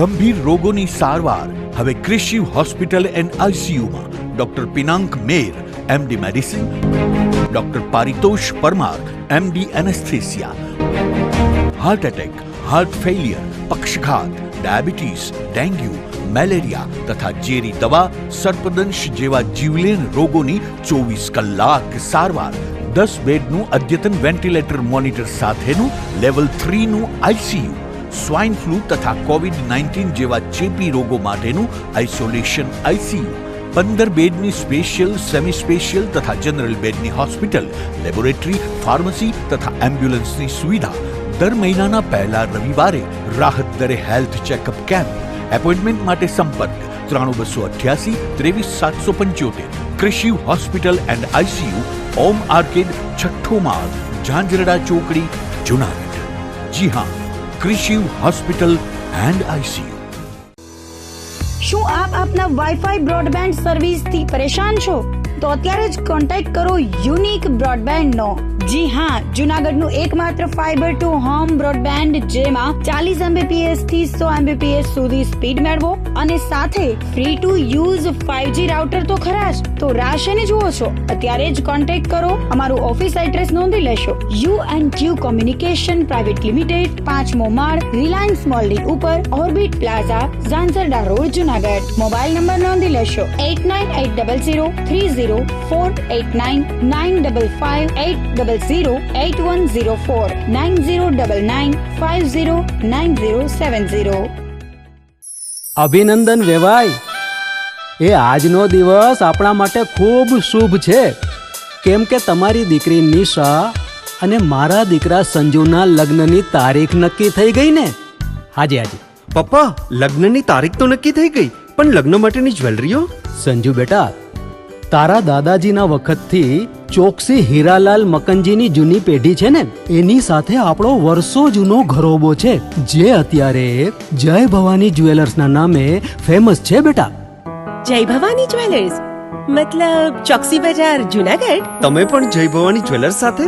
ગંભીર રોગોની સારવાર હવે ક્રિશિવ હોસ્પિટલ એન્ડ આઈસીયુમાં doctor Pinank Mer, MD medicine, doctor Paritosh Parmar, MD anaesthesia, heart attack, heart failure, પક્ષઘાત, ડાયાબિટીસ, ડેન્ગ્યુ, મેલેરિયા તથા ઝેરી દવા, સર્પદંશ જેવા જીવલેણ રોગોની 24 કલાક સારવાર, 10 બેડનું અદ્યતન વેન્ટિલેટર મોનિટર સાથેનું લેવલ 3નું આઈસીયુ, સ્વાઇન ફ્લૂ તથા કોવિડ-19 જેવા ચેપી રોગો માટેનું આઇસોલેશન આઈસીયુ, 15 બેડની સ્પેશિયલ, સેમી સ્પેશિયલ તથા જનરલ બેડની હોસ્પિટલ, લેબોરેટરી, ફાર્મસી તથા એમ્બ્યુલન્સની સુવિધા, દર મહિનાના પહેલા રવિવારે રાહત દરે હેલ્થ ચેકઅપ કેમ્પ. એપોઇન્ટમેન્ટ માટે સંપર્ક 9288 23775. Krishiv hospital and ICU, Om arcade, છઠ્ઠો માળ, ઝાંઝરડા ચોકડી, જુનાગઢ. જી હા, ક્રિશિવ હોસ્પિટલ એન્ડ આઈસીયુ. શું આપ આપના વાઈફાઈ બ્રોડબેન્ડ સર્વિસ થી પરેશાન છો? તો અત્યારે જ કોન્ટેક્ટ કરો યુનિક બ્રોડબેન્ડ નો. જી હા, જુનાગઢનું એકમાત્ર ફાઈબર ટુ હોમ બ્રોડબેન્ડ, જેમાં 40 Mbps થી 100 Mbps સુધી સ્પીડ મેળવો અને સાથે free to use 5G router તો ખરા જ. તો રાશને જુઓ છો, અત્યારે જ કોન્ટેક્ટ કરો. અમારું ઓફિસ એડ્રેસ નોંધી લેશો. U&Q કોમ્યુનિકેશન પ્રાઇવેટ લિમિટેડ, 5મો માળ, રિલાયન્સ મોલની ઉપર, orbit plaza, Zanzarda road, Junagadh. Mobile number નોંધી લેશો 8980030489 955 9099509070. અભિનંદન વેવાય. એ આજનો દિવસ આપણા માટે ખૂબ શુભ છે, કેમ કે તમારી દીકરી નિશા અને મારા દીકરા સંજુના લગ્નની તારીખ નક્કી થઈ ગઈ ને. હાજી. પપ્પા, લગ્નની તારીખ તો નક્કી થઈ ગઈ, પણ લગ્ન માટેની જ્વેલરીઓ? સંજુ બેટા, તારા દાદાજીના વખતથી ચોકસી હીરાલાલ મકનજીની જૂની પેઢી છે ને, એની સાથે આપણો વર્ષો જૂનો ઘરોબો છે, જે અત્યારે જય ભવાની જ્વેલર્સના નામે ફેમસ છે બેટા. જય ભવાની જ્વેલર્સ મતલબ ચોકસી બજાર, જુનાગઢ? તમે પણ જય ભવાની જ્વેલર્સ સાથે?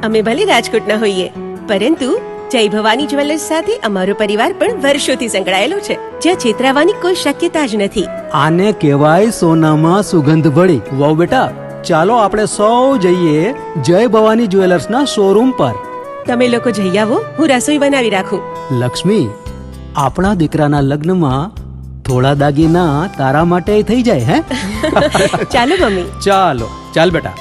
અમે ભલે રાજકોટના હોઈએ, પરંતુ જય ભવાની જ્વેલર્સ સાથે અમારો પરિવાર પણ વર્ષોથી સંકળાયેલો છે, જ્યાં છેતરાવાની કોઈ શક્યતા જ નથી. આને કહેવાય સોનામાં સુગંધ ભળી. વાવ બેટા, ચાલો આપણે સૌ જઈએ જય ભવાની જ્વેલર્સના શોરૂમ પર. તમે લોકો જઈ આવો, હું રસોઈ બનાવી રાખું. લક્ષ્મી, આપણા દીકરાના લગ્નમાં થોડા દાગીના તારા માટે થઈ જાય. હે ચાલો મમ્મી. ચાલ બેટા.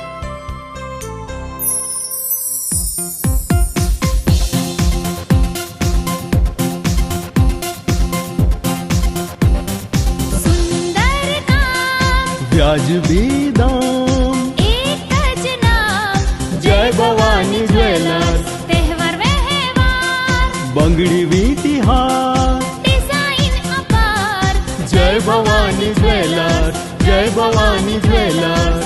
વ્યાજબી દામ, એક જ નામ, જય ભવાની જ્વેલર્સ. તહેવાર વ્યવહાર, બંગડી વીટી હાર, ડિઝાઇન અપાર, જય ભવાની જ્વેલર્સ, જય ભવાની જ્વેલર્સ.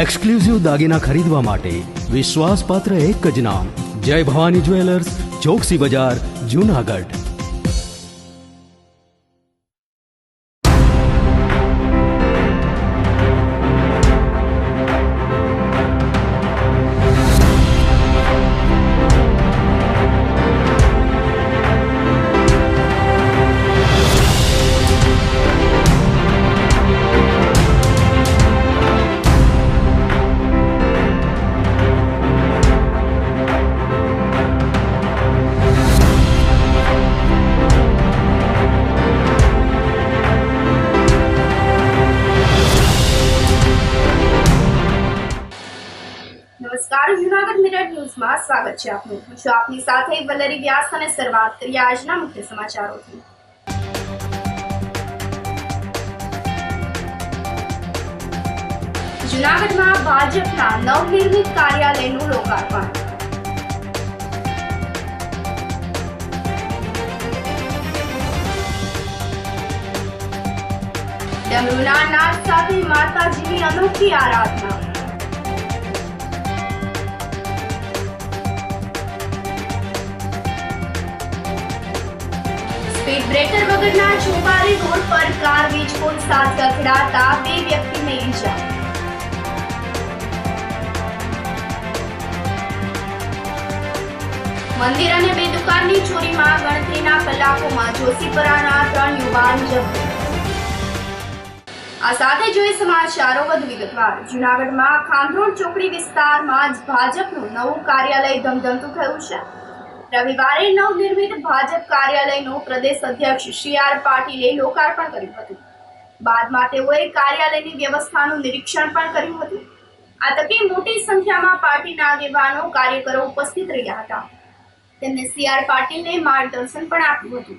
એક્સક્લુઝિવ દાગીના ખરીદવા માટે વિશ્વાસપાત્ર એક જ નામ, જય ભવાની જ્વેલર્સ, ચોકસી બજાર, જુનાગઢ. નમસ્કાર, જુનાગઢ મિરર ન્યૂઝમાં સ્વાગત છે આપનું. હું છું આપની સાથે વલ્લરી વ્યાસ અને શરૂઆત કરીએ આજના મુખ્ય સમાચારોથી. જુનાગઢમાં ભાજપના નવનિર્મિત કાર્યાલયનું લોકાર્પણ. ડમરૂના નાદ સાથે માતાજીની અનોખી આરાધના. સ્પીડ બ્રેકર વગરના ચોપારી રોડ પર કાર વીજપોલ સાથે અથડાતા 2 વ્યક્તિને ઈજા. મંદિર અને બે દુકાનની ચોરીમાં ગણતરીના કલાકોમાં જોશીપરાના 3 યુવાન જપ્ત. આ સાથે જોઈએ સમાચારો વધુ વિગતવાર. જૂનાગઢમાં ખાંધરોળ ચોકડી વિસ્તારમાં જ ભાજપનું નવું કાર્યાલય ધમધમતું થયું છે. રવિવારે નવનિર્મિત ભાજપ કાર્યાલયનું પ્રદેશ અધ્યક્ષ સી.આર. પાટીલે લોકાર્પણ કર્યું હતું. બાદમાં તેઓએ કાર્યાલયની વ્યવસ્થાનું નિરીક્ષણ પણ કર્યું હતું. આ તકે મોટી સંખ્યામાં પાર્ટીના આગેવાનો કાર્યકરો ઉપસ્થિત રહ્યા હતા. તેમને સી.આર. પાટીલને માર્ગદર્શન પણ આપ્યું હતું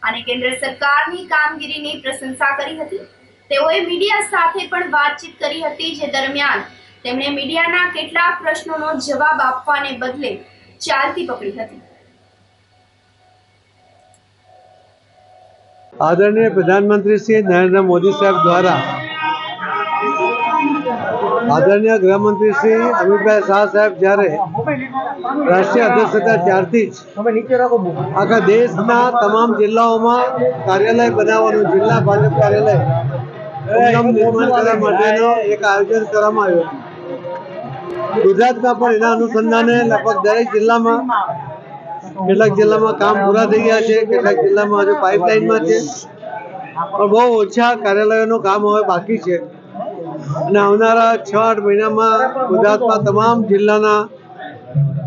અને કેન્દ્ર સરકારની કામગીરીની પ્રશંસા કરી હતી. તેઓએ મીડિયા સાથે પણ વાતચીત કરી હતી, જે દરમિયાન તેમણે મીડિયાના કેટલાક પ્રશ્નોનો જવાબ આપવાને બદલે ચાલતી પકડી હતી. આદરણીય પ્રધાનમંત્રી શ્રી નરેન્દ્ર મોદી સાહેબ દ્વારા આદરણીય ગૃહમંત્રી શ્રી અમિતભાઈ શાહ સાહેબ જ્યારે રાષ્ટ્રીય અધ્યક્ષ હતા ત્યારથી જ આખા દેશના તમામ જિલ્લાઓમાં કાર્યાલય બનાવવાનું, જિલ્લા ભાજપ કાર્યાલય નિર્માણ કરવા માટેનો એક આયોજન કરવામાં આવ્યું. ગુજરાતમાં પણ એના અનુસંધાને લગભગ દરેક જિલ્લામાં, કેટલાક જિલ્લામાં કામ પૂરા થઈ ગયા છે, કેટલાક જિલ્લામાં હજુ પાઇપલાઇનમાં છે, પણ બહુ ઓછા કાર્યાલયોનું કામ હવે બાકી છે. અને આવનારા 6-8 મહિનામાં ગુજરાતમાં તમામ જિલ્લાના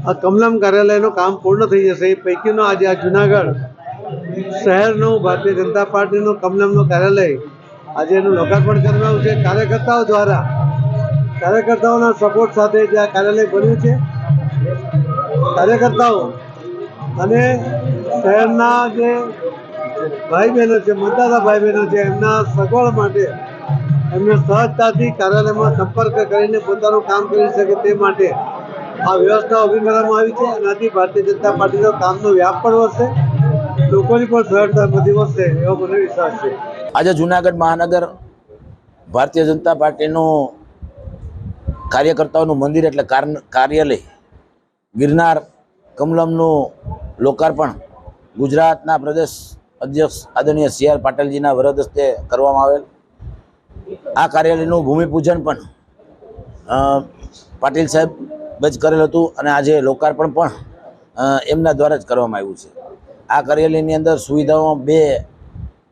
આ કમલમ કાર્યાલયનું કામ પૂર્ણ થઈ જશે. એ પૈકીનો આજે આ જૂનાગઢ શહેરનું ભારતીય જનતા પાર્ટીનું કમલમનું કાર્યાલય આજે એનું લોકાર્પણ કરવામાં આવ્યું છે. કાર્યકર્તાઓ દ્વારા, કાર્યકર્તાઓના સપોર્ટ સાથે જે આ કાર્યાલય બન્યું છે, કાર્યકર્તાઓ અને શહેરના જે ભાઈ બહેનો છે, મતદાતા ભાઈ બહેનો છે, એમના સગવડ માટે એમને સહજતાથી કાર્યાલયમાં સંપર્ક કરીને પોતાનું કામ કરી શકે તે માટે આ વ્યવસ્થા ઊભી કરવામાં આવી છે. એનાથી ભારતીય જનતા પાર્ટીનો કામનો વ્યાપ પણ વધશે, લોકોની પણ સરળતા બધી વધશે એવો મને વિશ્વાસ છે. આજે જૂનાગઢ મહાનગર ભારતીય જનતા પાર્ટીનું કાર્યકર્તાઓનું મંદિર એટલે કાર્યાલય ગિરનાર કમલમનું લોકાર્પણ ગુજરાતના પ્રદેશ અધ્યક્ષ આદરણીય સી.આર. પાટીલજીના વરદ હસ્તે કરવામાં આવેલ. આ કાર્યાલયનું ભૂમિપૂજન પણ પાટીલ સાહેબ જ કરેલ હતું અને આજે લોકાર્પણ પણ એમના દ્વારા જ કરવામાં આવ્યું છે. આ કાર્યાલયની અંદર સુવિધાઓ 2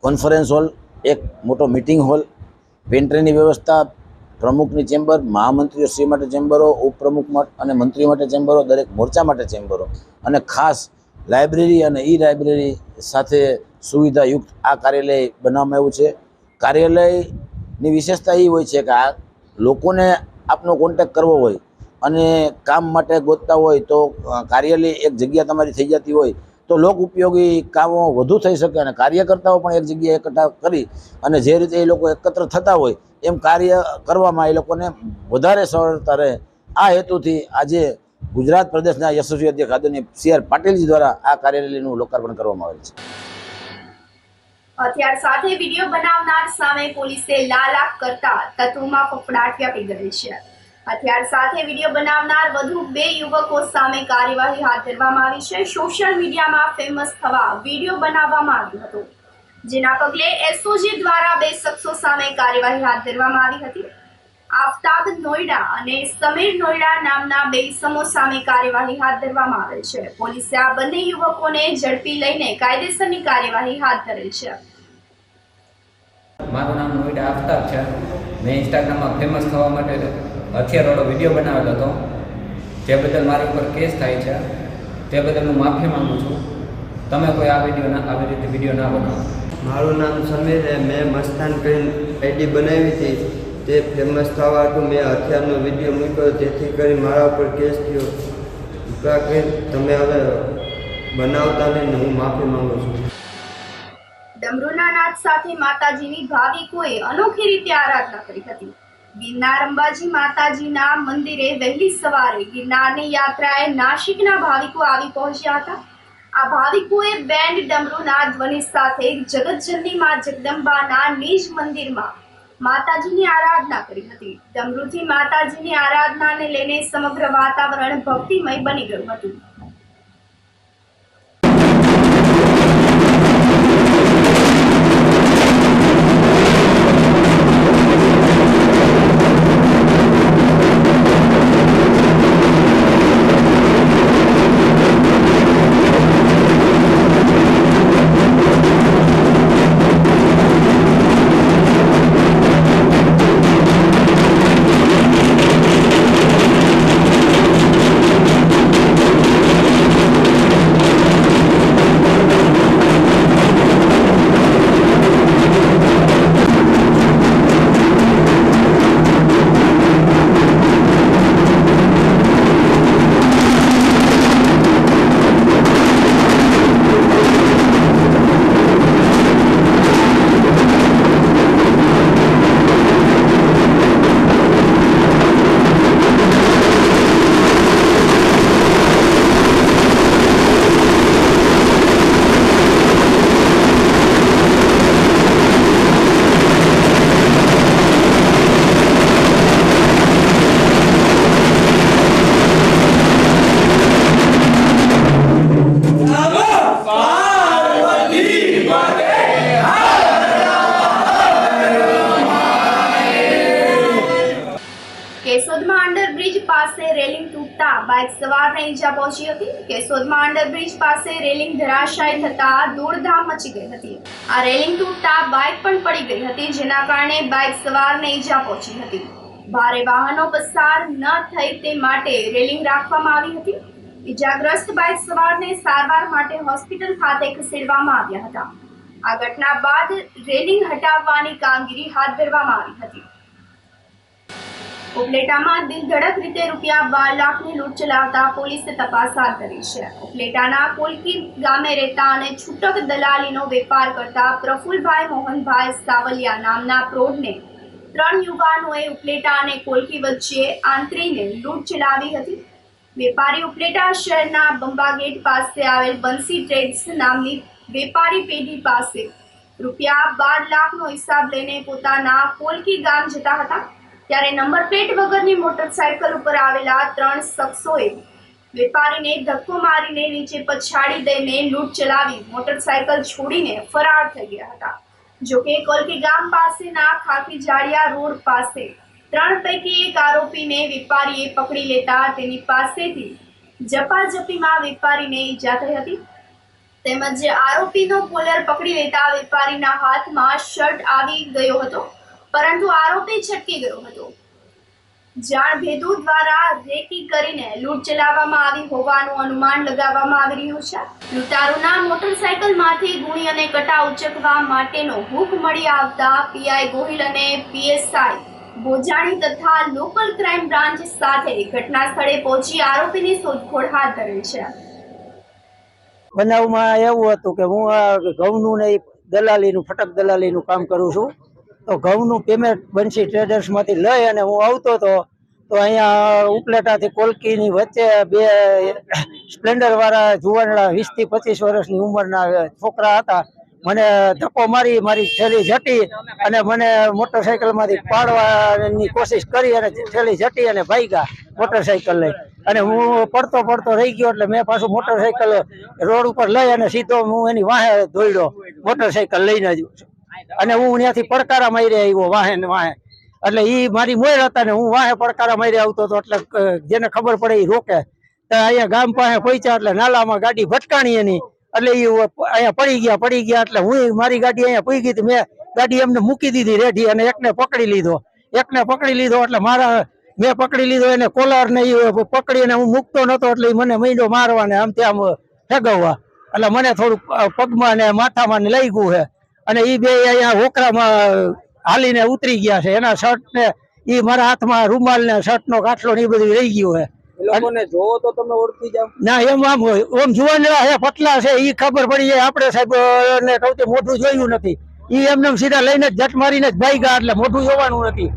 કોન્ફરન્સ હોલ, એક મોટો મિટિંગ હોલ, પેન્ટ્રીની વ્યવસ્થા, પ્રમુખની ચેમ્બર, મહામંત્રીશ્રી માટે ચેમ્બરો, ઉપપ્રમુખ માટે અને મંત્રીઓ માટે ચેમ્બરો, દરેક મોરચા માટે ચેમ્બરો અને ખાસ લાઇબ્રેરી અને ઈ લાઇબ્રેરી સાથે સુવિધાયુક્ત આ કાર્યાલય બનાવવામાં આવ્યું છે. કાર્યાલયની વિશેષતા એ હોય છે કે આ લોકોને આપનો કોન્ટેક્ટ કરવો હોય અને કામ માટે ગોતતા હોય તો કાર્યાલય એક જગ્યા તમારી થઈ જતી હોય તો લોક ઉપયોગી કામો વધુ થઈ શકે અને કાર્યકર્તાઓ પણ એક જગ્યાએ એકઠા કરી અને જે રીતે એ લોકો એકત્ર થતા હોય એમ કાર્ય કરવામાં એ લોકોને વધારે સરળતા રહે. આ હેતુથી આજે ગુજરાત પ્રદેશના યશસ્વી અધ્યક્ષ આદરણીય સી.આર. પાટીલજી દ્વારા આ કાર્યાલયનું લોકાર્પણ કરવામાં આવેલ છે. હથિયાર સાથે વિડીયો બનાવનાર સામે પોલીસે લાલાક કરતા તત્વોમાં ફફડાટ વ્યાપી ગઈ છે. હથિયાર સાથે વિડીયો બનાવનાર વધુ 2 યુવકો સામે કાર્યવાહી હાથ ધરવામાં આવી છે. સોશિયલ મીડિયામાં ફેમસ થવા વિડીયો બનાવવામાં આવ્યો હતો, જેના પગલે એસઓજી દ્વારા 2 શખ્સો સામે કાર્યવાહી હાથ ધરવામાં આવી હતી. આફતાબ નોઈડા અને સમીર નોઈડા નામના 2 ઇસમો સામે કાર્યવાહી હાથ ધરવામાં આવેલ છે. પોલીસે આ બંને યુવકોને ઝડપી લઈને કાયદેસરની કાર્યવાહી હાથ ધરેલ છે. મારું નામ નોઈડા આફતાબ છે. મેં ઇન્સ્ટાગ્રામમાં ફેમસ થવા માટે હથિયારવાળો વિડીયો બનાવેલો હતો, જે બદલ મારી ઉપર કેસ થાય છે. તે બદલ હું માફી માંગુ છું. તમે કોઈ આવી રીતે વિડીયો ના બનાવો. મારું નામ સમીર છે. મેં મસ્તાન કરીને આઈડી બનાવી હતી. તે ફેમસ થવા હતું મેં હથિયારનો વિડીયો મૂક્યો, જેથી કરી મારા ઉપર કેસ થયો. કૃપા કરી તમે હવે બનાવતા નહીં, હું માફી માંગુ છું. ડમરૂના નાદ સાથે માતાજીની ભાવિકોએ અનોખી રીતે આરાધના કરી હતી. ગિરનાર અંબાજી માતાજીના મંદિરે વહેલી સવારે ગિરનારની યાત્રાએ નાસિકના ભાવિકો આવી પહોંચ્યા હતા. આ ભાવિકોએ બેન્ડ ડમરૂના ધ્વનિ સાથે જગતજનની મા જગદંબાના નિજ મંદિરમાં માતાજીની આરાધના કરી હતી. ડમરૂથી માતાજીની આરાધનાને લઈને સમગ્ર વાતાવરણ ભક્તિમય બની ગયું હતું. પાસે રેલિંગ તૂટતા બાઇક સવારને ઈજા પહોંચી હતી. કેશોદમાં અંડરબ્રિજ પાસે રેલિંગ ધરાશાયી થતા દોડધામ મચી ગઈ હતી. આ રેલિંગ તૂટતા બાઇક પણ પડી ગઈ હતી, જેના કારણે બાઇક સવારને ઈજા પહોંચી હતી. ભારે વાહનો પસાર ન થાય તે માટે રેલિંગ રાખવામાં આવી હતી. ઈજાગ્રસ્ત બાઇક સવારને સારવાર માટે હોસ્પિટલ ખાતે ખસેડવામાં આવ્યા હતા. આ ઘટના બાદ રેલિંગ હટાવવાની કામગીરી હાથ ધરવામાં આવી હતી. ઉપલેટામાં દિલધડક રીતે રૂપિયા 12 લાખની લૂંટ ચલાવતા પોલીસે તપાસ હાથ ધરી છે. ઉપલેટાના કોલકી ગામે રહેતા અને છૂટક દલાલીનો વેપાર કરતા પ્રફુલભાઈ મોહનભાઈ સાવલિયા નામના પ્રૌઢને 3 યુવાનોએ ઉપલેટા અને કોલકી વચ્ચે આંતરીને લૂંટ ચલાવી હતી. વેપારી ઉપલેટા શહેરના બંબા ગેટ પાસે આવેલ બંસી ટ્રેડ્સ નામની વેપારી પેઢી પાસે રૂપિયા 12 લાખનો હિસાબ લઈને પોતાના કોલકી ગામ જતા હતા. ત્યારે નંબર પ્લેટ વગરની મોટરસાયકલ ઉપર આવેલા 3 શખ્સોએ વેપારીને ધક્કો મારીને નીચે પછાડી દઈને લૂંટ ચલાવી મોટરસાયકલ છોડીને ફરાર થઈ ગયા હતા. જોકે કોલકી ગામ પાસેના ખાખી જાળિયા રોડ પાસે 3 પૈકી એક આરોપીને વેપારીએ પકડી લેતા તેની પાસેથી ઝપાઝપીમાં વેપારીને ઈજા થઈ હતી. તેમજ આરોપીનો કોલર પકડી લેતા વેપારીના હાથમાં શર્ટ આવી ગયો હતો, પરંતુ આરોપી છટકી ગયો હતો. જાણ ભેદુ દ્વારા રેકી કરીને લૂંટ ચલાવવામાં આવી હોવાનું અનુમાન લગાવવામાં આવી રહ્યું છે. લૂંટારૂના મોટરસાયકલમાંથી ગુણી અને કટા ઉચકવા માટેનો હુક મળી આવતા પીઆઈ ગોહિલ અને પીએસઆઈ બોજાણી તથા લોકલ ક્રાઇમ બ્રાન્ચ સાથે ઘટના સ્થળે પહોંચી આરોપીની શોધખોળ હાથ ધરી છે. બનાવમાં એવું હતું કે હું ઘઉંનું ને દલાલીનું ફટક દલાલીનું કામ કરું છું. તો ઘઉંનું પેમેન્ટ બંસી ટ્રેડર્સમાંથી લઈ અને હું આવતો હતો, તો અહીંયા ઉપલેટાથી કોલકીની વચ્ચે 2 સ્પ્લેન્ડરવાળા જુવાનડા 20 થી 25 વર્ષની ઉંમરના છોકરા હતા. મને ધક્કો મારી મારી થેલી ઝટી અને મને મોટરસાયકલમાંથી પાડવાની કોશિશ કરી અને થેલી ઝટી અને ભાગ્યા મોટરસાયકલ લઈ. અને હું પડતો રહી ગયો એટલે મેં પાછું મોટરસાયકલ રોડ ઉપર લઈ અને સીધો હું એની વાહે દોડ્યો મોટરસાયકલ લઈને જ. અને હું ત્યાંથી પડકારા મારી આવ્યો વાહે એટલે એ મારી મોર હતા ને હું વાહે પડકારા મારી આવતો હતો. એટલે જેને ખબર પડે એ રોકે. તો અહીંયા ગામ પાસે પહોંચ્યા એટલે નાલામાં ગાડી ભટકાણી એની, એટલે એ અહીંયા પડી ગયા. એટલે હું મારી ગાડી અહીંયા પૂગી હતી, મેં ગાડી એમને મૂકી દીધી રેડી અને એકને પકડી લીધો એટલે મેં પકડી લીધો એને કોલર ને પકડીને હું મૂકતો નતો, એટલે મને મહિનો મારવા ને આમ ત્યાં ફેગવવા. એટલે મને થોડુંક પગમાં ને માથામાં લઈ ગયું છે. અને એ 2 અહીંયા હોકરામાં હાલીને ઉતરી ગયા છે. એના શર્ટ ને એ મારા હાથમાં રૂમાલ ને શર્ટ નો કાટલો ને એ બધું રહી ગયું છે. લોકોને જોવો તો તમે ઓળખી જાવ? ના, એમ જુવાનડા છે, પતલા છે, એ ખબર પડી જાય. આપણે સાહેબ ને કહું મોઢું જોયું નથી, એ એમને સીધા લઈને જટ મારીને જ ભાગ્યા, એટલે મોઢું જોવાનું નથી.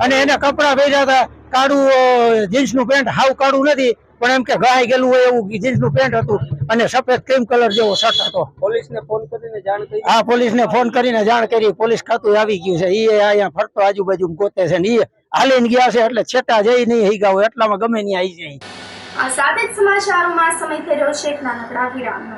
અને એને કપડા ભેજા હતા, કાળું જીન્સનું પેન્ટ, હાવ કાળું નથી પણ એમ કે ઘાઈ ગયેલું હોય એવું જીન્સનું પેન્ટ હતું અને સફેદ ક્રીમ કલર જેવો શર્ટ હતો. પોલીસને ફોન કરીને જાણ કરી? હા, પોલીસને ફોન કરીને જાણ કરી. પોલીસ ખાતું આવી ગયું છે. એ અહીંયા ફરતો આજુબાજુ ગોતે છે ને એ હાલીને ગયા છે, એટલે છેટા જઈ નહીં હીગા હોય એટલામાં ગમે નહીં આવી જાય. આ સાથે જ સમાચારોમાં સમય થઈ રહ્યો છે એક નાનકડા વિરામનો.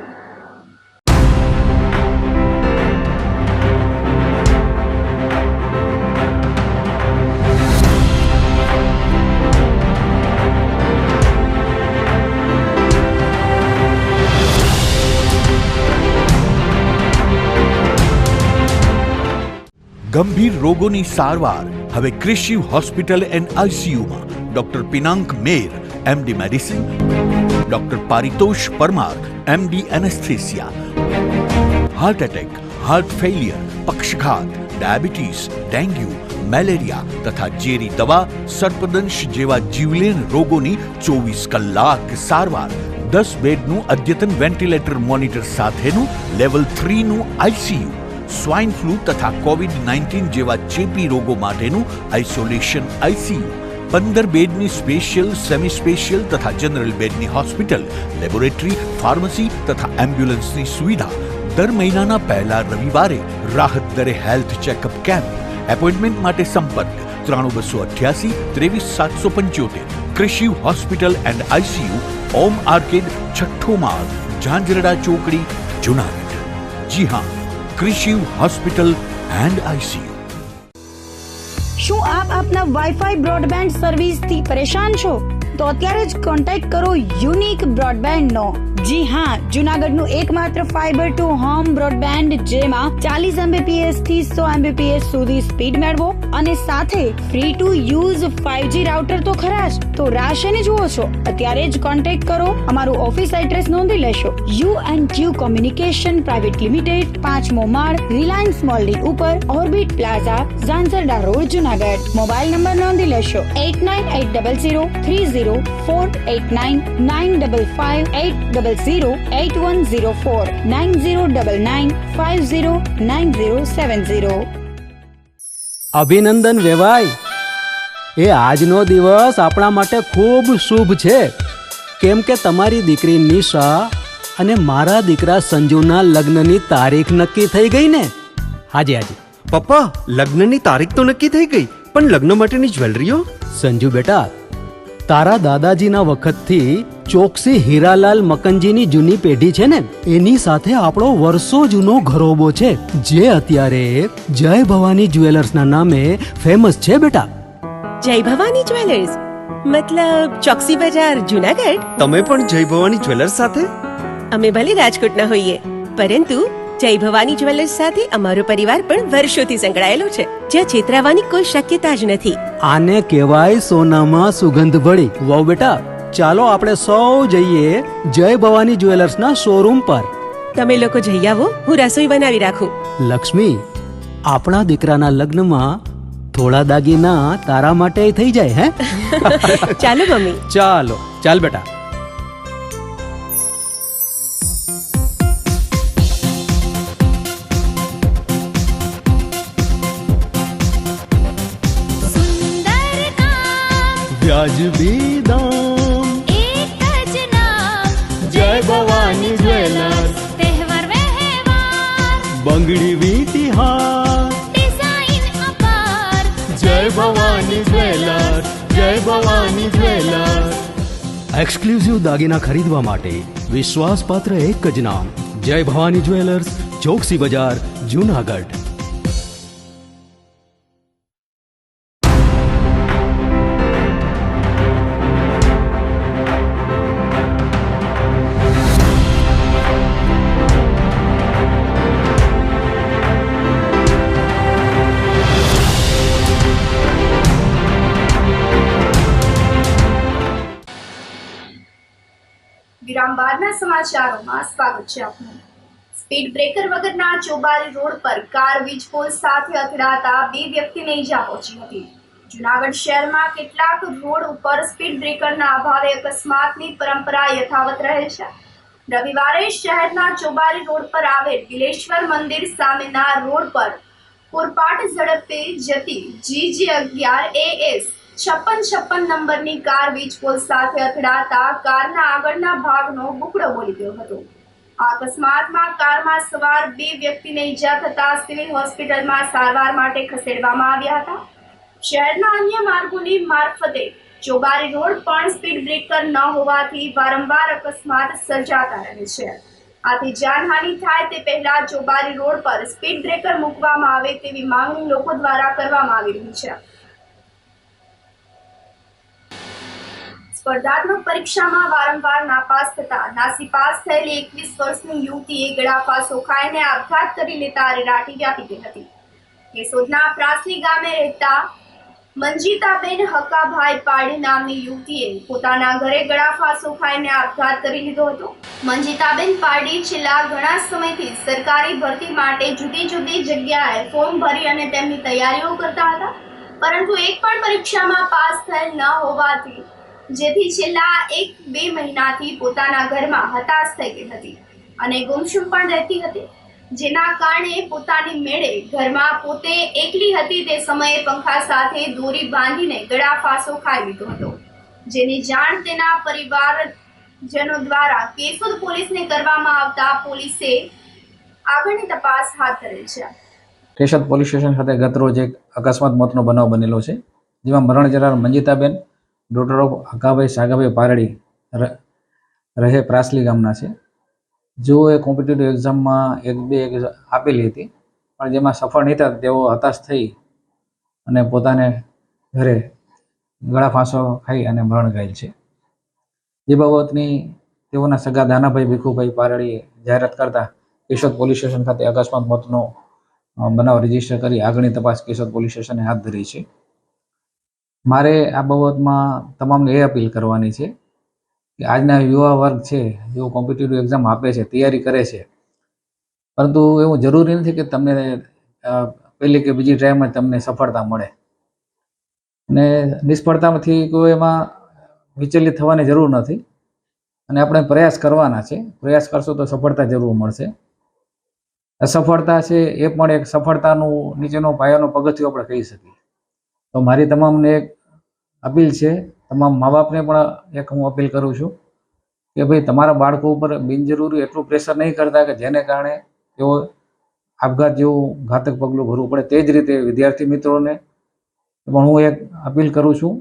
ગંભીર રોગોની સારવાર હવે ક્રિશિવ હોસ્પિટલ એન્ડ આઈસીયુમાં doctor Pinank Mer MD medicine, doctor Paritosh Parmar MD anaesthesia, heart attack, heart failure, પક્ષઘાત, ડાયાબિટીસ, ડેન્ગ્યુ, મેલેરિયા તથા ઝેરી દવા, સર્પદંશ જેવા જીવલેણ રોગોની 24 કલાક સારવાર, 10 બેડનું અદ્યતન વેન્ટિલેટર મોનિટર સાથેનું લેવલ 3નું આઈસીયુ, સ્વાઇન ફ્લૂ તથા કોવિડ-19 જેવા ચેપી રોગો માટેનું આઇસોલેશન આઈસીયુ, 15 બેડની સ્પેશિયલ, સેમી સ્પેશિયલ તથા જનરલ બેડની હોસ્પિટલ, લેબોરેટરી, ફાર્મસી તથા એમ્બ્યુલન્સની સુવિધા. દર મહિનાના પહેલા રવિવારે રાહત દરે હેલ્થ ચેકઅપ કેમ્પ. એપોઇન્ટમેન્ટ માટે સંપર્ક 9288 23775. Krishiv hospital and ICU, Om arcade, છઠ્ઠો માળ, ઝાંઝરડા ચોકડી, જુનાગઢ. જી હા, ક્રિશિવ હોસ્પિટલ એન્ડ આઈસીયુ. શું આપ આપના વાઈફાઈ બ્રોડબેન્ડ સર્વિસથી પરેશાન છો? તો અત્યારે જ કોન્ટેક્ટ કરો યુનિક બ્રોડબેન્ડ નો. જી હા, જુનાગઢનું એકમાત્ર ફાઈબર ટુ હોમ બ્રોડબેન્ડ જેમાં 40 Mbps થી 100 Mbps સુધી સ્પીડ મેળવો અને સાથે free to use 5G router તો ખરા જ. તો રાહ શેને જુઓ છો? અત્યારે જ કોન્ટેક્ટ કરો. અમારું ઓફિસ એડ્રેસ નોંધી લેશો. U&Q કોમ્યુનિકેશન પ્રાઇવેટ લિમિટેડ, 5મો માળ, રિલાયન્સ મોલની ઉપર, orbit plaza, Zanzarda road, Junagadh. Mobile number નોંધી લેશો 89803048995580808104 9099509070. અભિનંદન વેવાય. એ આજનો દિવસ આપણા માટે ખૂબ શુભ છે, કેમ કે તમારી દીકરી નિશા અને મારા દીકરા સંજુના લગ્નની તારીખ નક્કી થઈ ગઈ ને. હાજી હાજી પપ્પા, લગ્નની તારીખ તો નક્કી થઈ ગઈ, પણ લગ્ન માટેની જ્વેલરીઓ? સંજુ બેટા, તારા દાદાજીના વખતથી ચોકસી હીરાલાલ મકનજીની જૂની પેઢી છે ને, એની સાથે આપણો વર્ષો જૂનો ઘરોબો છે, જે અત્યારે જય ભવાની જ્વેલર્સના નામે ફેમસ છે બેટા. જય ભવાની જ્વેલર્સ મતલબ ચોકસી બજાર, જુનાગઢ? તમે પણ જય ભવાની જ્વેલર્સ સાથે? અમે ભલે રાજકોટના હોઈએ, પરંતુ જય ભવાની જ્વેલર્સ સાથે અમારો પરિવાર પણ વર્ષોથી સંકળાયેલો છે, જ્યાં છેતરાવાની કોઈ શક્યતા જ નથી. આને કહેવાય સોનામાં સુગંધ ભળી. વાવ બેટા, ચાલો આપણે સૌ જઈએ જય ભવાની જ્વેલર્સના શોરૂમ પર. તમે લોકો જઈ આવો, હું રસોઈ બનાવી રાખું. લક્ષ્મી, આપણા દીકરાના લગ્નમાં થોડા દાગીના તારા માટે થઈ જાય. હે ચાલો મમ્મી. ચાલો ચાલ બેટા. વ્યાજબી દામ, એક જ નામ, જય ભવાની જ્વેલર્સ. તહેવાર વ્યવહાર, બંગડી વીટી હાર, ડિઝાઇન અપાર, જય ભવાની જ્વેલર્સ, જય ભવાની જ્વેલર્સ. એક્સક્લુઝિવ દાગીના ખરીદવા માટે વિશ્વાસપાત્ર એક જ નામ, જય ભવાની જ્વેલર્સ, ચોકસી બજાર, જુનાગઢ. વિરામ બાદના સમાચારોમાં સ્વાગત છે આપનું. સ્પીડ બ્રેકર વગરના ચોબારી રોડ પર કાર વીજ પોલ સાથે અથડાતા 2 વ્યક્તિને ઈજા પહોંચી હતી. જુનાગઢ શહેરમાં કેટલાક રોડ ઉપર સ્પીડ બ્રેકરના અભાવે અકસ્માતની પરંપરા યથાવત રહે છે. રવિવારે શહેરના ચોબારી રોડ પર આવેલ બિલેશ્વર મંદિર સામેના રોડ પર પૂરપાટ ઝડપે જતી GJ11 AS 5656 નંબરની કાર વીજ પોલ સાથે અથડાતા કારના આગળના ભાગનો બુકડો બોલી ગયો હતો. આ અકસ્માતમાં કારમાં સવાર 2 વ્યક્તિને ઈજા થતા સિવિલ હોસ્પિટલમાં સારવાર માટે ખસેડવામાં આવ્યા હતા. શહેરના અન્ય માર્ગોની મારફતે ચોબારી રોડ પણ સ્પીડ બ્રેકર ન હોવાથી વારંવાર અકસ્માત સર્જાતા રહે છે. આથી જાનહાનિ થાય તે પહેલા ચોબારી રોડ પર સ્પીડ બ્રેકર મૂકવામાં આવે તેવી માંગણી લોકો દ્વારા કરવામાં આવી રહી છે. સ્પર્ધાત્મક પરીક્ષામાં વારંવાર નાપાસ થતા નાસીપાસ થયેલી 21 વર્ષની યુવતીએ ગળાફાંસો ખાઈને આપઘાત કરી લેતા અરેરાટી વ્યાપી ગઈ હતી. કેશોદના પ્રાસલી ગામે રહેતા મંજીતાબેન હકાભાઈ પાડી નામની યુવતીએ પોતાના ઘરે ગળાફાંસો ખાઈને આપઘાત કરી લીધો હતો. મંજીતાબેન પાડી છેલ્લા ઘણા સમયથી સરકારી ભરતી માટે જુદી જુદી જગ્યાએ ફોર્મ ભરી અને તેમની તૈયારીઓ કરતા હતા, પરંતુ એક પણ પરીક્ષામાં પાસ થયેલ ન હોવાથી જેથી છેલ્લા 1-2 મહિનાથી પોતાના ઘરમાં હતાશ થઈ ગઈ હતી અને ગુમસુમ પણ રહેતી હતી, જેના કારણે પોતાની મેળે ઘરમાં પોતે એકલી હતી તે સમયે પંખા સાથે દોરી બાંધીને ગળાફાંસો ખાઈ લીધો હતો, જેની જાણ તેના પરિવારજનો દ્વારા કેશોદ પોલીસને કરવામાં આવતા પોલીસે આગળની તપાસ હાથ ધરેલ છે. કેશોદ પોલીસ સ્ટેશન ખાતે ગતરોજ એક અકસ્માત મોતનો બનાવ બનેલો છે, જેમાં મરણ જનાર મંજીતાબેન ડોટર ઓફ હકાભાઈ સાગાભાઈ પારડી રહે પ્રાસલી ગામના છે. જેઓએ કોમ્પિટિટિવ એક્ઝામમાં 1-2 આપેલી હતી, પણ જેમાં સફળ નહીં થતા તેઓ હતાશ થઈ અને પોતાને ઘરે ગળાફાંસો ખાઈ અને મરણ ગયેલ છે. જે બાબતની તેઓના સગા દાનાભાઈ ભીખુભાઈ પારડીએ જાહેરાત કરતા કેશોદ પોલીસ સ્ટેશન ખાતે અકસ્માત મોતનો બનાવ રજીસ્ટર કરી આગળની તપાસ કેશોદ પોલીસ સ્ટેશને હાથ ધરી છે. મારે આ બાબતમાં તમામને એ અપીલ કરવાની છે કે આજના યુવા વર્ગ છે જેઓ કોમ્પિટિટિવ એક્ઝામ આપે છે, તૈયારી કરે છે, પરંતુ એવું જરૂરી નથી કે તમને પહેલી કે બીજી ટ્રાયમાં તમને સફળતા મળે અને નિષ્ફળતામાંથી કોઈ એમાં વિચલિત થવાની જરૂર નથી અને આપણે પ્રયાસ કરવાના છે. પ્રયાસ કરશો તો સફળતા જરૂર મળશે. અસફળતા છે એ પણ એક સફળતાનું નીચેનો પાયાનો પગથિયું આપણે કહી શકીએ. તો મારી તમામને એક અપીલ છે, તમામ મા બાપને પણ એક હું અપીલ કરું છું કે ભાઈ તમારા બાળકો ઉપર બિનજરૂરી એટલું પ્રેશર નહીં કરતા કે જેને કારણે તેઓ આપઘાત જેવું ઘાતક પગલું ભરવું પડે. તે જ રીતે વિદ્યાર્થી મિત્રોને પણ હું એક અપીલ કરું છું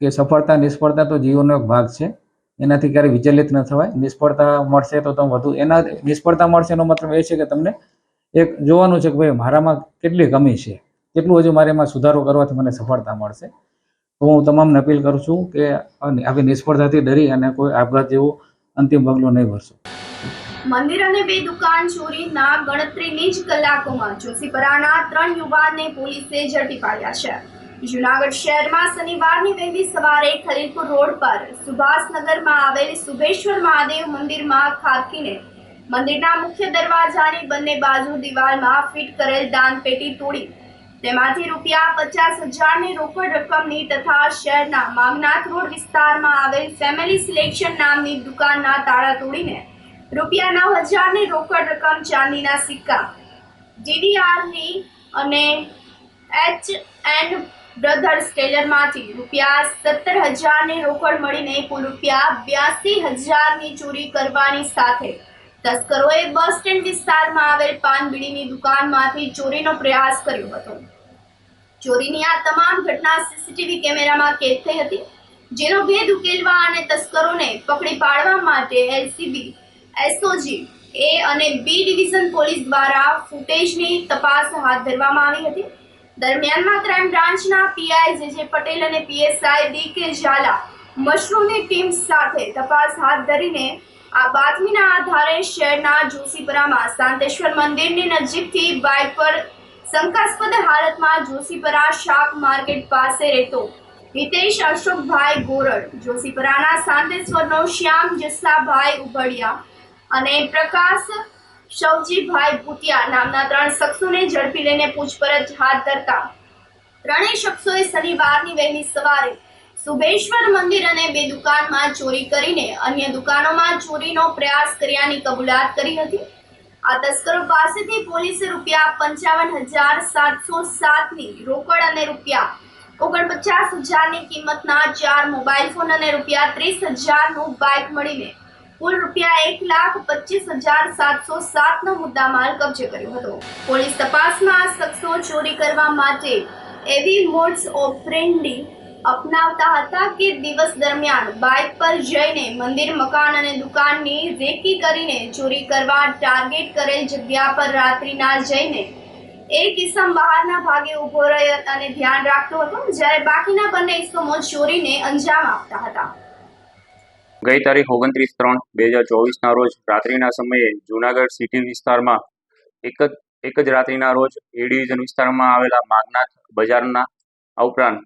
કે સફળતા નિષ્ફળતા તો જીવનનો એક ભાગ છે, એનાથી ક્યારેય વિચલિત ન થવાય. નિષ્ફળતા મળશે તો તમે વધુ નિષ્ફળતા મળશે એનો મતલબ એ છે કે તમને એક જોવાનું છે કે ભાઈ મારામાં કેટલી કમી છે, કેટલું હજુ મારે એમાં સુધારો કરવાથી મને સફળતા મળશે. તો હું તમામને અપીલ કરું છું કે આવી નિષ્ફળતાથી ડરી અને કોઈ આપઘાત જેવું અંતિમ પગલું નહીં ભરશો. મંદિર અને 2 દુકાન ચોરીના ગણતરીની જ કલાકોમાં જોશીપરાના 3 યુવાનને પોલીસે ઝડપી પાડ્યા છે. જૂનાગઢ શહેરમાં શનિવારની વહેલી સવારે ખલીલપુર રોડ પર સુભાષનગરમાં આવેલ સુભેશ્વર મહાદેવ મંદિરમાં ખાબકીને મંદિરના મુખ્ય દરવાજાની બંને બાજુ દિવાલમાં ફિટ કરેલ દાનપેટી તોડી તેમાંથી ₹50,000ની રોકડ રકમની તથા શહેરના માગનાથ રોડ વિસ્તારમાં આવેલ ફેમિલી સિલેક્શન નામની દુકાનના તાળા તોડીને ₹9,000ની રોકડ રકમ, ચાંદીના સિક્કા, DDRની અને H&M બ્રધર્સ ટેલરમાંથી ₹17,000ની રોકડ મળીને કુલ ₹82,000ની ચોરી કરવાની સાથે તસ્કરોએ બસ સ્ટેન્ડ વિસ્તારમાં આવેલ પાન બીડીની દુકાનમાંથી ચોરીનો પ્રયાસ કર્યો હતો. ચોરીની આ તમામ ઘટના સીસીટીવી કેમેરામાં કેદ થઈ હતી, જેનો ભેદ ઉકેલવા અને તસ્કરોને પકડી પાડવા માટે LCB, SOG A અને B ડિવિઝન પોલીસ દ્વારા ફૂટેજની તપાસ હાથ ધરવામાં આવી હતી. દરમિયાનમાં ક્રાઇમ બ્રાન્ચના PI JJ પટેલ અને PSI DK ઝાલા મશરૂમની ટીમ સાથે તપાસ હાથ ધરીને આ બાતમીના આધારે શહેરના જોશીપરામાં શાંતેશ્વર મંદિરની નજીકથી બાઇક પર શંકાસ્પદ હાલતમાં જોશીપરા શાક માર્કેટ પાસે રહેતો હિતેશ અશોકભાઈ ગોરડ, જોશીપરાના શાંતેશ્વરનો શ્યામ જસાભાઈ ઉભડિયા અને પ્રકાશ શવજીભાઈ ભૂતિયા નામના 3 શખ્સોને ઝડપી લઈને પૂછપરછ હાથ ધરતા ત્રણેય શખ્સોએ શનિવારની વહેલી સવારે સુભેશ્વર મંદિર અને 2 દુકાનમાં ચોરી કરીને અન્ય દુકાનોમાં ચોરીનો પ્રયાસ કર્યાની કબૂલાત કરી હતી. આ તસ્કરો પાસેથી પોલીસે ₹55,707ની રોકડ અને ₹49,000ની કિંમતના 4 મોબાઈલ ફોન અને ₹30,000નું બાઇક મળીને કુલ ₹1,25,707નો મુદ્દામાલ કબજે કર્યો હતો. પોલીસ તપાસમાં આ શખ્સો ચોરી કરવા માટે એવી મોડ્સ ઓપરેન્ડી અપનાવતા હતા કે દિવસ દરમિયાન બાઇક પર જઈને મંદિર, મકાન અને દુકાનની રેકી કરીને ચોરી કરવા ટાર્ગેટ કરેલ જગ્યા પર રાત્રિના જઈને એક ઇસમ બહારના ભાગે ઊભો રહ્યો અને ધ્યાન રાખતો હતો, જ્યારે બાકીના બંને ઇસમો ચોરીને અંજામ આપતા હતા. ગઈ તારીખ 29/3/2024ના રોજ રાત્રિના સમયે જૂનાગઢ સિટી વિસ્તારમાં એક જ રાત્રિના રોજ A ડિવિઝન વિસ્તારમાં આવેલા માગનાથ બજારના ઉપરાંત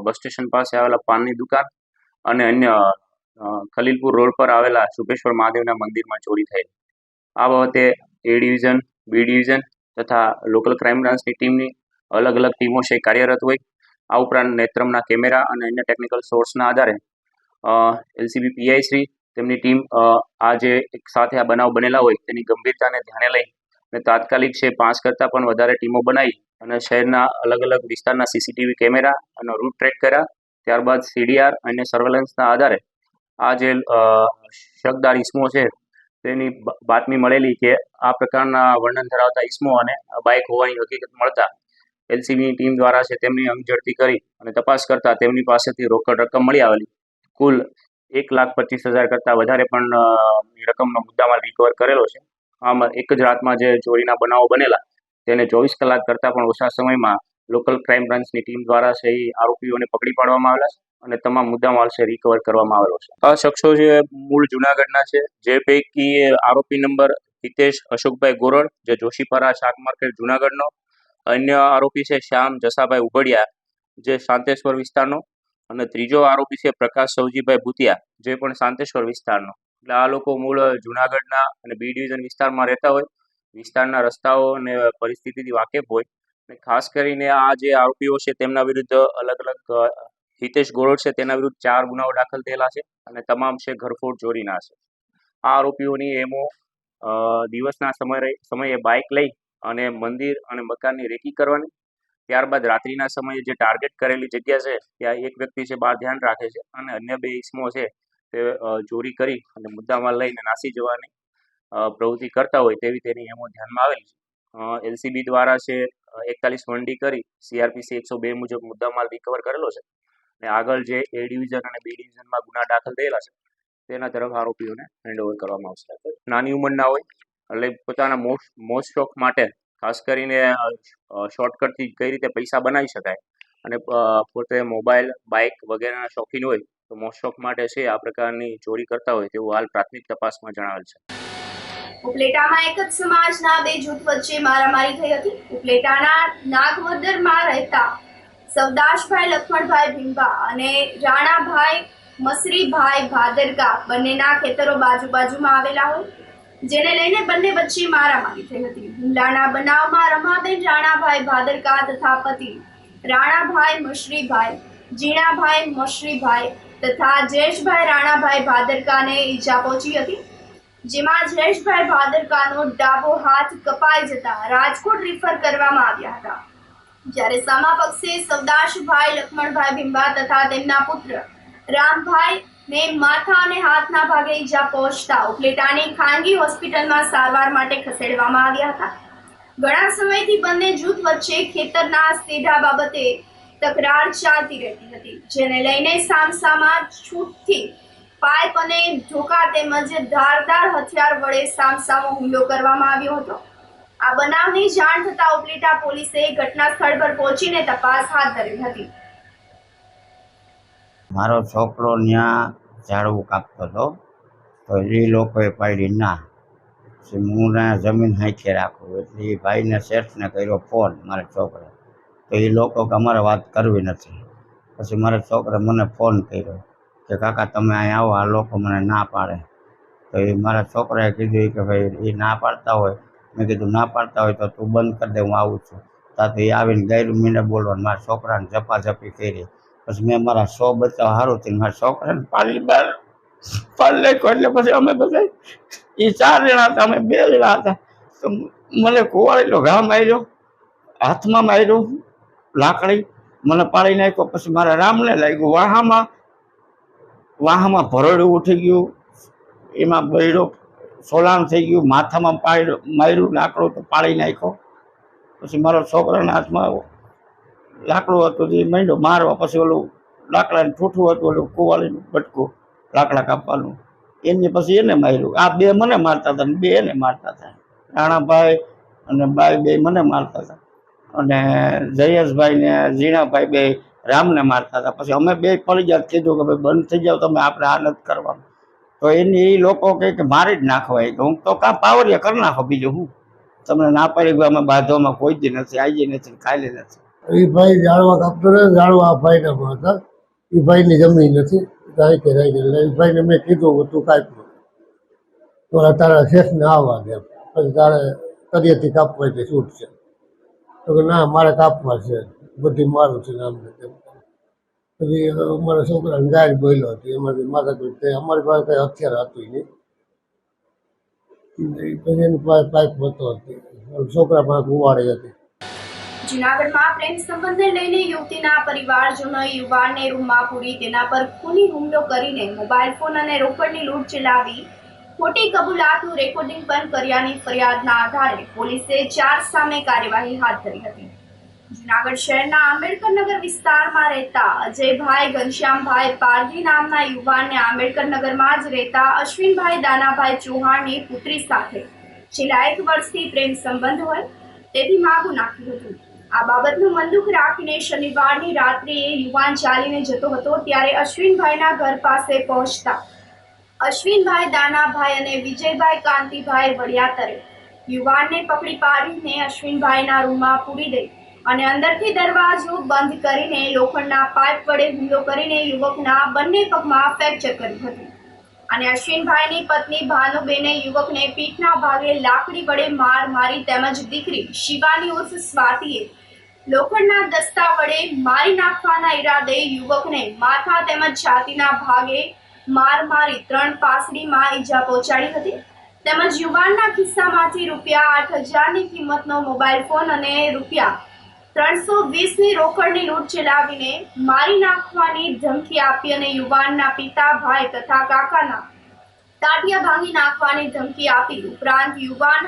બસ સ્ટેશન પાસે આવેલા પાનની દુકાન અને અન્ય ખલીલપુર રોડ પર આવેલા શુભેશ્વર મહાદેવના મંદિરમાં ચોરી થઈ. આ બાબતે A ડિવિઝન, B ડિવિઝન તથા લોકલ ક્રાઇમ બ્રાન્ચની ટીમની અલગ અલગ ટીમો છે કાર્યરત હોય. આ ઉપરાંત નેત્રમના કેમેરા અને અન્ય ટેકનિકલ સોર્સના આધારે LCB PI શ્રી તેમની ટીમ આ જે એક સાથે આ બનાવ બનેલા હોય તેની ગંભીરતાને ધ્યાને લઈ અને તાત્કાલિક છે 5 કરતાં પણ વધારે ટીમો બનાવી અને શહેરના અલગ અલગ વિસ્તારના સીસીટીવી કેમેરા અને રૂટ ટ્રેક કર્યા. ત્યારબાદ CDR અને સર્વેલન્સના આધારે આ જે શકદાર ઇસમો છે તેની બાતમી મળેલી કે આ પ્રકારના વર્ણન ધરાવતા ઇસમો અને બાઇક હોવાની હકીકત મળતા LCBની ટીમ દ્વારા છે તેમની અંગ ઝડપી કરી અને તપાસ કરતા તેમની પાસેથી રોકડ રકમ મળી આવેલી. કુલ 1,25,000 કરતાં વધારે પણ રકમનો મુદ્દામાલ રિકવર કરેલો છે. આમ એક જ રાતમાં જે ચોરીના બનાવો બનેલા તેને 24 કલાક કરતાં પણ ઓછા સમયમાં લોકલ ક્રાઇમ બ્રાન્ચની ટીમ દ્વારા છે એ આરોપીઓને પકડી પાડવામાં આવેલા છે અને તમામ મુદ્દામાલ છે રિકવર કરવામાં આવેલો છે. આ શખ્સો જે મૂળ જુનાગઢના છે, જે પૈકી આરોપી નંબર હિતેશ અશોકભાઈ ગોરડ, જે જોશીપરા શાક માર્કેટ જુનાગઢનો. અન્ય આરોપી છે શ્યામ જસાભાઈ ઉબડિયા, જે શાંતેશ્વર વિસ્તારનો. અને ત્રીજો આરોપી છે પ્રકાશ સૌજીભાઈ ભૂતિયા, જે પણ શાંતેશ્વર વિસ્તારનો. એટલે આ લોકો મૂળ જુનાગઢના અને બી ડિવિઝન વિસ્તારમાં રહેતા હોય, વિસ્તારના રસ્તાઓ અને પરિસ્થિતિથી વાકેફ હોય. અને ખાસ કરીને આ જે આરોપીઓ છે તેમના વિરુદ્ધ અલગ અલગ હિતેશ ગોરડ છે તેના વિરુદ્ધ 4 ગુનાઓ દાખલ થયેલા છે અને તમામ છે ઘરફોડ ચોરીના છે. આ આરોપીઓની એમો દિવસના સમયે બાઇક લઈ અને મંદિર અને મકાનની રેકી કરવાની, ત્યારબાદ રાત્રિના સમયે જે ટાર્ગેટ કરેલી જગ્યા છે ત્યાં એક વ્યક્તિ છે બહાર ધ્યાન રાખે છે અને અન્ય 2 ઇસમો છે તે ચોરી કરી અને મુદ્દામાલ લઈને નાસી જવાની પ્રવૃત્તિ કરતા હોય તેવી તેની એમો ધ્યાનમાં આવેલી છે. એલસીબી દ્વારા છે 41 વંડી કરી CRPC 102 મુજબ મુદ્દામાલ રિકવર કરેલો છે અને આગળ જે A ડિવિઝન અને B ડિવિઝનમાં ગુના દાખલ થયેલા છે તેના તરફ આરોપીઓને હેન્ડઓવર કરવામાં આવશે. નાની ઉંમરના હોય એટલે પોતાના મોજ શોખ માટે, ખાસ કરીને શોર્ટકટથી કઈ રીતે પૈસા બનાવી શકાય અને પોતે મોબાઈલ, બાઇક વગેરેના શોખીન હોય તો મોજ શોખ માટે છે આ પ્રકારની ચોરી કરતા હોય તેવું હાલ પ્રાથમિક તપાસમાં જણાવેલ છે. ઉપલેટામાં એક જ સમાજના 2 જૂથ વચ્ચે મારામારી થઈ હતી. ઉપલેટાના નાગવદરમાં રહેતા સવદાશભાઈ લક્ષ્મણભાઈ ભીંબા અને રાણાભાઈ મસરીભાઈ ભાદરકા બંનેના ખેતરો બાજુમાં આવેલા હોય, જેને લઈને બંને વચ્ચે મારામારી થઈ હતી. હુમલાના બનાવમાં રમાબેન રાણાભાઈ ભાદરકા તથા પતિ રાણાભાઈ મશરીભાઈ, જીણાભાઈ મશરીભાઈ તથા જયેશભાઈ રાણાભાઈ ભાદરકાને ઈજા પહોંચી હતી, જેમાં જયેશભાઈ ભાદરકાનો ડાબો હાથ કપાઈ જતા રાજકોટ રિફર કરવામાં આવ્યા હતા. જ્યારે સામા પક્ષે સવદાશભાઈ લક્ષ્મણભાઈ ભીંબા તથા તેમના પુત્ર રામભાઈ ને માથા અને હાથના ભાગે ઈજા પહોંચતા ઉપલેટાની ખાનગી હોસ્પિટલમાં સારવાર માટે ખસેડવામાં આવ્યા હતા. ઘણા સમયથી બંને જૂથ વચ્ચે ખેતરના સેઢા બાબતે તકરાર ચાલતી રહેતી હતી, જેને લઈને સામસામા છૂટથી પાઇપ અને ધોકા તેમજ ધારદાર હથિયાર વડે સામસામો હુમલો કરવામાં આવ્યો હતો. આ બનાવની જાણ થતા ઉપલેટા પોલીસે ઘટના સ્થળ પર પહોંચીને તપાસ હાથ ધરી હતી. મારો છોકરો ત્યાં ઝાડવું કાપતો હતો તો એ લોકોએ પાડી ના, પછી હું જમીન હાંખી રાખું એટલે એ ભાઈને શેઠને કર્યો ફોન મારા છોકરા, તો એ લોકો કે અમારે વાત કરવી નથી. પછી મારા છોકરે મને ફોન કર્યો કે કાકા તમે અહીં આવો, આ લોકો મને ના પાડે. તો એ મારા છોકરાએ કીધું કે ભાઈ એ ના પાડતા હોય, મેં કીધું ના પાડતા હોય તો તું બંધ કરી દે, હું આવું છું. તો એ આવીને ગયરું મીને બોલવાનું, મારા છોકરાને ઝપાઝપી કરી. પછી મેં મારા 100 બચાવ સારું થઈને મારા છોકરાને પાડી બહાર નાખ્યો. એટલે પછી અમે બધા એ 4 જણા હતા, અમે 2 જણા હતા. તો મને કુવાડેલો ઘા માર્યો, હાથમાં માર્યો લાકડી, મને પાડી નાખ્યો. પછી મારા રામને લાગ્યું વાહામાં ભરોડું ઉઠી ગયું, એમાં બૈડો સોલાણ થઈ ગયું, માથામાં માર્યું લાકડું તો પાડી નાખ્યો. પછી મારા છોકરાના હાથમાં લાકડું હતું એ માંડ્યો મારવા. પછી ઓલું લાકડાને ઠૂઠું હતું ઓલું કુવાળીનું બટકું લાકડા કાપવાનું, એને પછી એને માર્યું. આ 2 મને મારતા હતા ને 2 એને મારતા હતા. રાણાભાઈ અને બાઈ 2 મને મારતા હતા અને જયેશભાઈ ને ઝીણાભાઈ 2 રામને મારતા હતા. પછી અમે 2 ફરજિયાત કીધું કે ભાઈ બંધ થઈ જાવ તમે, આપણે આ નથી કરવાનું. તો એની એ લોકો કહે કે મારી જ નાખવા. તો હું તો કાં પાવરિયા કરી નાખો, બીજું હું તમને ના પાડી ગયો. અમે બાંધવામાં કોઈ જ નથી, આવી નથી, ખાલી નથી. એ ભાઈ ઝાડવા કાપતો ને, ઝાડવા આ ભાઈના હતા, એ ભાઈની જમીન નથી, એટલે એ ભાઈને મેં કીધું તું કાપ્યું તો તારા શેઠને આવવા દે, પછી તારે કરિયાથી કાપવા એટલે છૂટ છે. તો કે ના મારે કાપવા છે, બધી મારું છે ને આમને તેમ. પછી અમારા છોકરાને ગાય બોલ્યો હતી, એમાંથી માથાકૂટ થઈ. અમારી પાસે કંઈ હથિયાર હતું નહીં, પછી એની પાસે પાઇપ હતો હતી, છોકરા પાસે કુવાડી હતી. જૂનાગઢમાં પ્રેમ સંબંધને લઈને યુવતીના પરિવારજનોએ યુવાનને રૂમમાં પૂરી તેના પર ખૂની હુમલો કરીને મોબાઈલ ફોન અને રોકડની લૂંટ ચલાવી ખોટી કબૂલાતનું રેકોર્ડિંગ પણ કર્યાની ફરિયાદના આધારે પોલીસે 4 સામે કાર્યવાહી હાથ ધરી હતી. જૂનાગઢ શહેરના આંબેડકરનગર વિસ્તારમાં રહેતા અજયભાઈ ઘનશ્યામભાઈ પારધી નામના યુવાનને આંબેડકરનગરમાં જ રહેતા અશ્વિનભાઈ દાનાભાઈ ચૌહાણની પુત્રી સાથે છેલ્લા 1 વર્ષથી પ્રેમ સંબંધ હોય તેથી માગું નાખ્યું હતું. આ બાબતનું મનદુખ રાખીને શનિવારની રાત્રે યુવાન ચાલીને જતો હતો ત્યારે અશ્વિનભાઈના ઘર પાસે પહોંચતા અશ્વિનભાઈ દાનાભાઈ અને વિજયભાઈ કાંતિભાઈ વડિયાતરે યુવાનને પકડી પાડીને અશ્વિનભાઈના રૂમમાં પૂરી દઈ અને અંદરથી દરવાજો બંધ કરીને લોખંડના પાઇપ વડે હુમલો કરીને યુવકના બંને પગમાં ફ્રેક્ચર કર્યું હતું અને અશ્વિનભાઈની પત્ની ભાનુબેને યુવકને પીઠના ભાગે લાકડી વડે માર મારી તેમજ દીકરી શિવાની ઉર્ફ સ્વાતિએ લોખંડના દસ્તા વડે મારી નાખવાના ઈરાદે યુવકને માથા તેમજ છાતીના ભાગે માર મારી 3 પાસડીમાં ઈજા પહોંચાડી હતી તેમજ યુવાનના ખિસ્સામાંથી ₹8,000ની કિંમતનો મોબાઈલ ફોન અને ₹320ની રોકડની લૂંટ ચલાવીને મારી નાખવાની ધમકી આપી અને યુવાનના પિતા ભાઈ તથા કાકાના તાટિયા ભાંગી નાખવાની ધમકી આપી ઉપરાંત યુવાન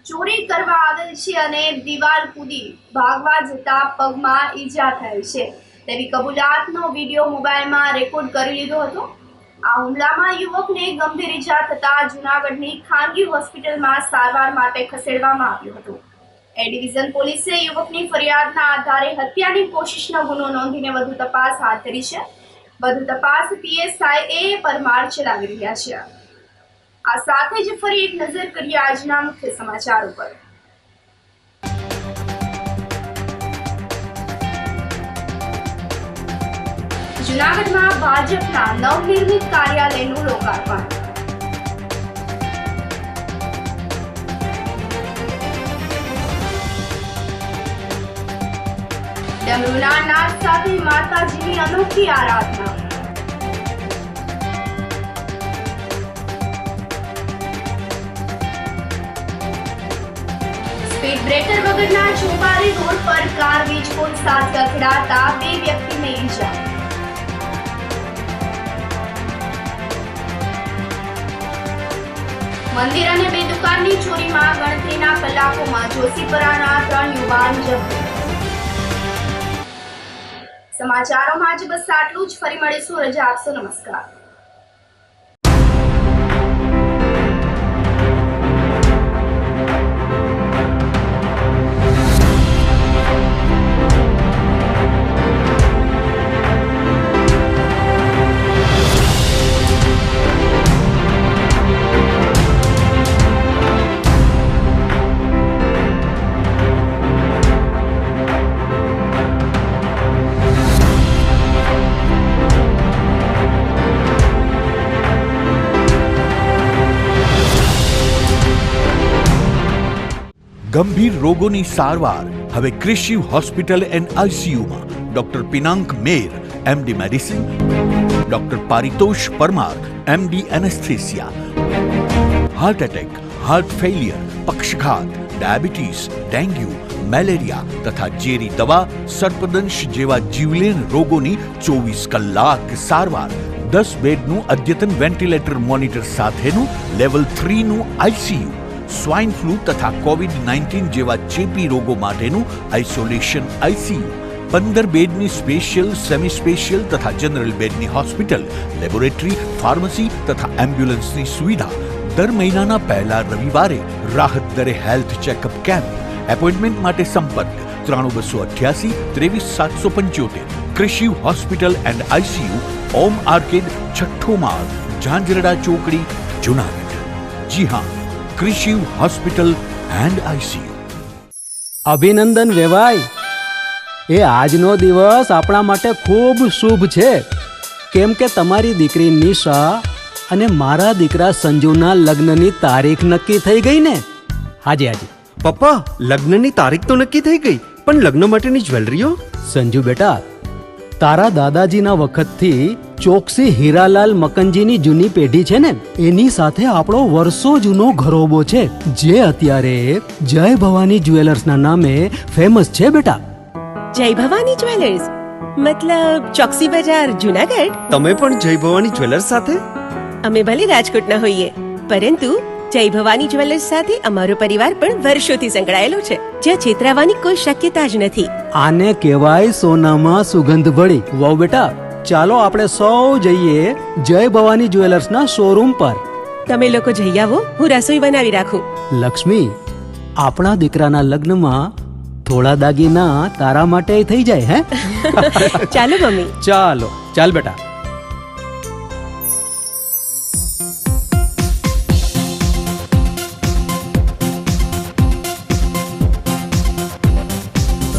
ચોરી કરવા આવેલ છે અને દિવાલ કૂદી ભાગવા જતા પગમાં ઈજા થઈ છે તેવી કબૂલાતનો વિડીયો મોબાઈલમાં રેકોર્ડ કરી લીધો હતો આ હુમલામાં યુવકને ગંભીર ઈજા થતા જૂનાગઢની ખાનગી હોસ્પિટલમાં સારવાર માટે ખસેડવામાં આવ્યો હતો એ ડિવિઝન પોલીસે યુવકની ફરિયાદના આધારે હત્યાની કોશિશનો ગુનો નોંધીને વધુ તપાસ હાથ ધરી છે વધુ તપાસ PSI A પરમાર ચલાવી રહ્યા છે આ સાથે જ ફરી એક નજર કરીએ આજના મુખ્ય સમાચારો પર જૂનાગઢમાં ભાજપના નવનિર્મિત કાર્યાલયનું લોકાર્પણ ડમરૂના નાદ સાથે માતાજીની અનોખી આરાધના સ્પીડ બ્રેકર વગરના ચોપારી રોડ પર કાર વીજપોલ સાથે અથડાતા 2 વ્યક્તિને ઈજા મંદિર અને 2 દુકાનની ચોરીમાં ગણતરીના કલાકોમાં જોશીપરાના 3 યુવાન જપ્ત સમાચારોમાં આજે બસ આટલું જ ફરી મળીશું રજા આપશો નમસ્કાર ગંભીર રોગોની સારવાર હવે ક્રિશિવ હોસ્પિટલ એન્ડ આઈસીયુમાં doctor Pinank Mer MD medicine, doctor Paritosh Parmar MD anaesthesia, heart attack, heart failure, પક્ષઘાત, ડાયાબિટીસ, ડેન્ગ્યુ, મેલેરિયા તથા ઝેરી દવા, સર્પદંશ જેવા જીવલેણ રોગોની 24 કલાક સારવાર 10 બેડનું અદ્યતન વેન્ટિલેટર મોનિટર સાથેનું લેવલ 3નું આઈસીયુ, સ્વાઇન ફ્લૂ તથા COVID-19 જેવા ચેપી રોગો માટેનું આઇસોલેશન આઈસીયુ, 15 બેડની સ્પેશિયલ, સેમી સ્પેશિયલ તથા જનરલ બેડની હોસ્પિટલ, લેબોરેટરી, ફાર્મસી તથા એમ્બ્યુલન્સની સુવિધા, દર મહિનાના પહેલા રવિવારે રાહત દરે હેલ્થ ચેકઅપ કેમ્પ, એપોઇન્ટમેન્ટ માટે સંપર્ક 9288 23775, Krishiv hospital and ICU, Om arcade, છઠ્ઠો માળ, ઝાંઝરડા ચોકડી, જૂનાગઢ. જી હા, ક્રિશિવ હોસ્પિટલ એન્ડ આઈસીયુ. અભિનંદન વેવાઈ, એ આજનો દિવસ આપણા માટે ખૂબ શુભ છે, કેમ કે તમારી દીકરી નિશા અને મારા દીકરા સંજુના લગ્નની તારીખ નક્કી થઈ ગઈ ને. હાજી હાજી પપ્પા, લગ્નની તારીખ તો નક્કી થઈ ગઈ, પણ લગ્ન માટેની જ્વેલરીઓ? સંજુ બેટા, તારા દાદાજીના વખતથી ચોકસી હીરાલાલ મકનજીની જૂની પેઢી છે ને, એની સાથે આપણો વર્ષો જૂનો ઘરોબો છે, જે અત્યારે જય ભવાની જ્વેલર્સના નામે ફેમસ છે બેટા. જય ભવાની જ્વેલર્સ મતલબ ચોકસી બજાર, જૂનાગઢ? તમે પણ જય ભવાની જ્વેલર્સ સાથે? અમે ભલે રાજકોટના હોઈએ, પરંતુ જય ભવાની જ્વેલર્સ સાથે અમારો પરિવાર પણ વર્ષોથી સંકળાયેલો છે, જ્યાં છેતરાવાની કોઈ શક્યતા જ નથી. આને કહેવાય સોનામાં સુગંધ ભળી. વાવ બેટા, ચાલો આપણે સૌ જઈએ જય ભવાની જ્વેલર્સના શોરૂમ પર. તમે લોકો જઈ આવો, હું રસોઈ બનાવી રાખું. લક્ષ્મી, આપણા દીકરાના લગ્નમાં થોડા દાગીના તારા માટે થઈ જાય હે ચાલો મમ્મી. ચાલો ચાલ બેટા.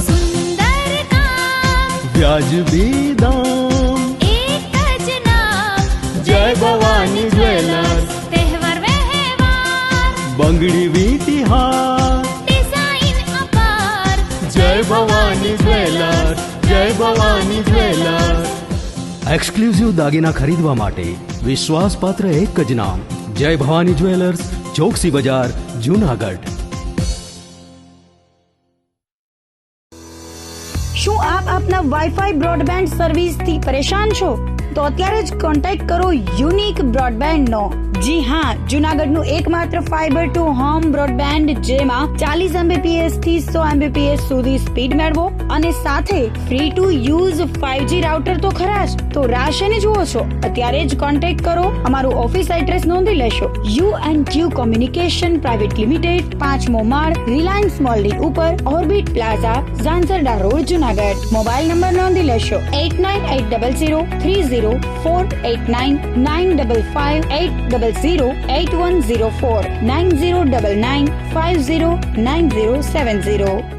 સુંદર કામ વ્યાજબી દામ એક જ નામ જય ભવાની જ્વેલર્સ તહેવાર વ્યવહાર બંગડી વીટી હાર ડિઝાઇન અપાર જય ભવાની જ્વેલર્સ જય ભવાની જ્વેલર્સ. એક્સક્લુઝિવ દાગીના ખરીદવા માટે વિશ્વાસપાત્ર એક જ નામ જય ભવાની જ્વેલર્સ, ચોકસી બજાર, જૂનાગઢ. શું આપ આપના વાઈફાઈ બ્રોડબેન્ડ સર્વિસથી પરેશાન છો? તો અત્યારે જ કોન્ટેક્ટ કરો યુનિક બ્રોડબેન્ડ નો. જી હા, જૂનાગઢનું એકમાત્ર ફાઈબર ટુ હોમ બ્રોડબેન્ડ જેમાં 40 Mbps થી 100 Mbps સુધી સ્પીડ મેળવો અને સાથે free to use 5G router તો ખરા જ. તો રાહ શેની જુઓ છો? અત્યારે જ કોન્ટેક્ટ કરો. અમારું ઓફિસ એડ્રેસ નોંધી લેશો. U&Q કોમ્યુનિકેશન પ્રાઇવેટ લિમિટેડ, 5મો માળ, રિલાયન્સ મોલની ઉપર, orbit plaza, Zanzarda road, Junagadh. Mobile number નોંધી લેશો 898003048995580081049099509070.